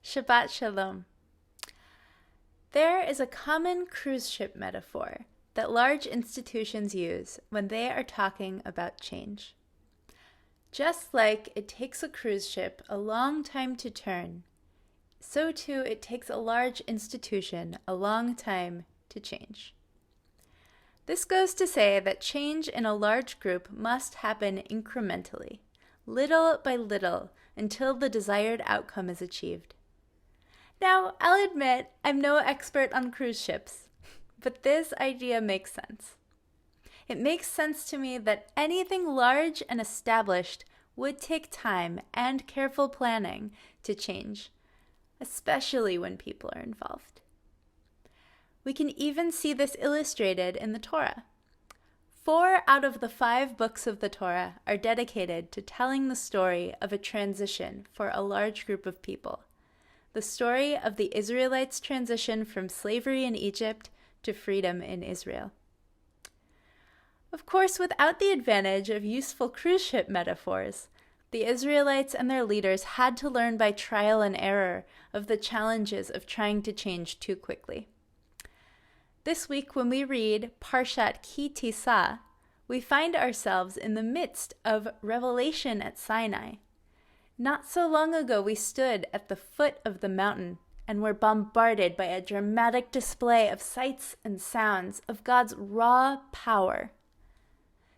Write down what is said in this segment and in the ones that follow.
Shabbat Shalom. There is a common cruise ship metaphor that large institutions use when they are talking about change. Just like it takes a cruise ship a long time to turn, so too it takes a large institution a long time to change. This goes to say that change in a large group must happen incrementally, little by little, until the desired outcome is achieved. Now, I'll admit I'm no expert on cruise ships, but this idea makes sense. It makes sense to me that anything large and established would take time and careful planning to change, especially when people are involved. We can even see this illustrated in the Torah. 4 out of the 5 books of the Torah are dedicated to telling the story of a transition for a large group of people. The story of the Israelites' transition from slavery in Egypt to freedom in Israel. Of course, without the advantage of useful cruise ship metaphors, the Israelites and their leaders had to learn by trial and error of the challenges of trying to change too quickly. This week, when we read Parshat Ki Tisa, we find ourselves in the midst of revelation at Sinai. Not so long ago, we stood at the foot of the mountain and were bombarded by a dramatic display of sights and sounds of God's raw power.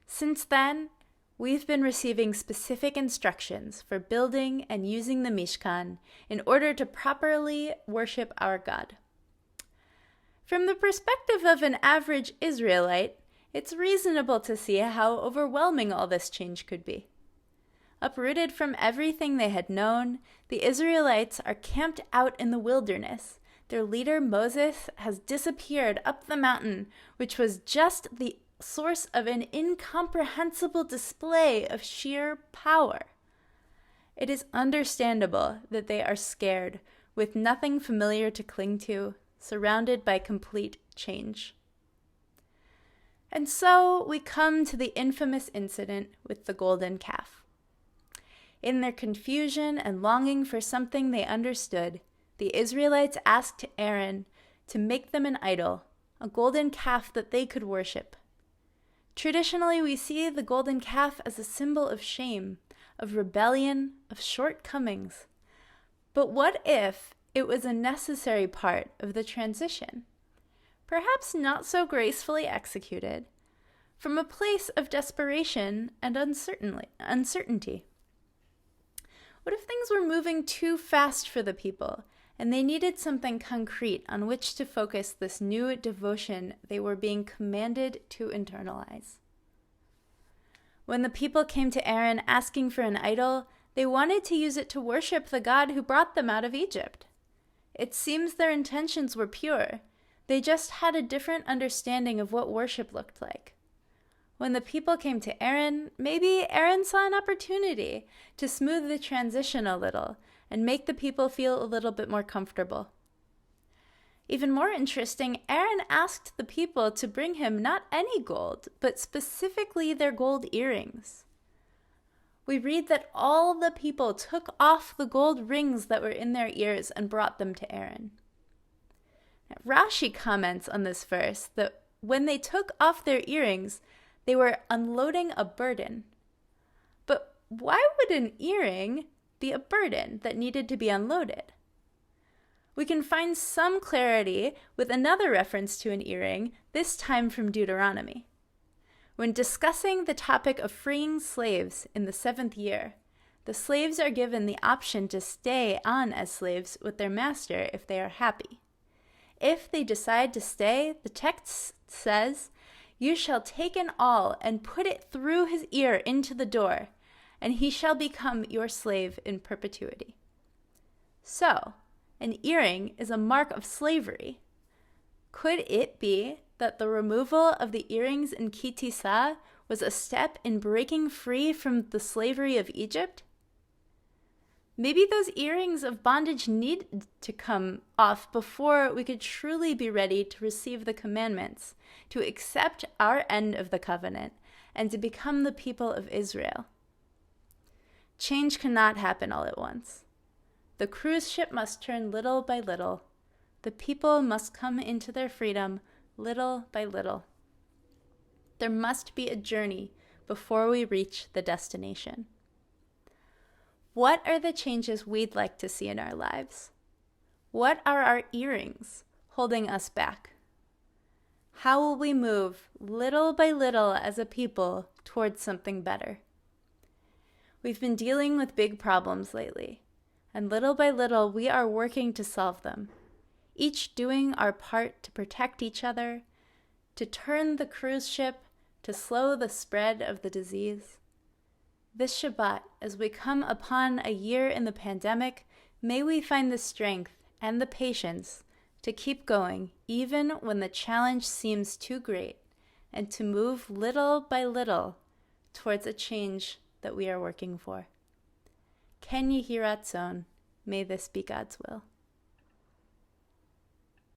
Since then, we've been receiving specific instructions for building and using the Mishkan in order to properly worship our God. From the perspective of an average Israelite, it's reasonable to see how overwhelming all this change could be. Uprooted from everything they had known, the Israelites are camped out in the wilderness. Their leader Moses has disappeared up the mountain, which was just the source of an incomprehensible display of sheer power. It is understandable that they are scared, with nothing familiar to cling to, surrounded by complete change. And so we come to the infamous incident with the golden calf. In their confusion and longing for something they understood, the Israelites asked Aaron to make them an idol, a golden calf that they could worship. Traditionally, we see the golden calf as a symbol of shame, of rebellion, of shortcomings. But what if it was a necessary part of the transition, perhaps not so gracefully executed, from a place of desperation and uncertainty? What if things were moving too fast for the people, and they needed something concrete on which to focus this new devotion they were being commanded to internalize? When the people came to Aaron asking for an idol, they wanted to use it to worship the God who brought them out of Egypt. It seems their intentions were pure. They just had a different understanding of what worship looked like. When the people came to Aaron, maybe Aaron saw an opportunity to smooth the transition a little and make the people feel a little bit more comfortable. Even more interesting, Aaron asked the people to bring him not any gold, but specifically their gold earrings. We read that all the people took off the gold rings that were in their ears and brought them to Aaron. Now, Rashi comments on this verse that when they took off their earrings, they were unloading a burden. But why would an earring be a burden that needed to be unloaded? We can find some clarity with another reference to an earring, this time from Deuteronomy. When discussing the topic of freeing slaves in the 7th year, the slaves are given the option to stay on as slaves with their master if they are happy. If they decide to stay, the text says, "You shall take an awl and put it through his ear into the door, and he shall become your slave in perpetuity." So, an earring is a mark of slavery. Could it be that the removal of the earrings in Ki Tisa was a step in breaking free from the slavery of Egypt? Maybe those earrings of bondage needed to come off before we could truly be ready to receive the commandments, to accept our end of the covenant, and to become the people of Israel. Change cannot happen all at once. The cruise ship must turn little by little. The people must come into their freedom little by little. There must be a journey before we reach the destination. What are the changes we'd like to see in our lives? What are our earrings holding us back? How will we move little by little as a people towards something better? We've been dealing with big problems lately, and little by little we are working to solve them, each doing our part to protect each other, to turn the cruise ship, to slow the spread of the disease. This Shabbat, as we come upon a year in the pandemic, may we find the strength and the patience to keep going even when the challenge seems too great, and to move little by little towards a change that we are working for. Ken Yehi Ratzon, may this be God's will.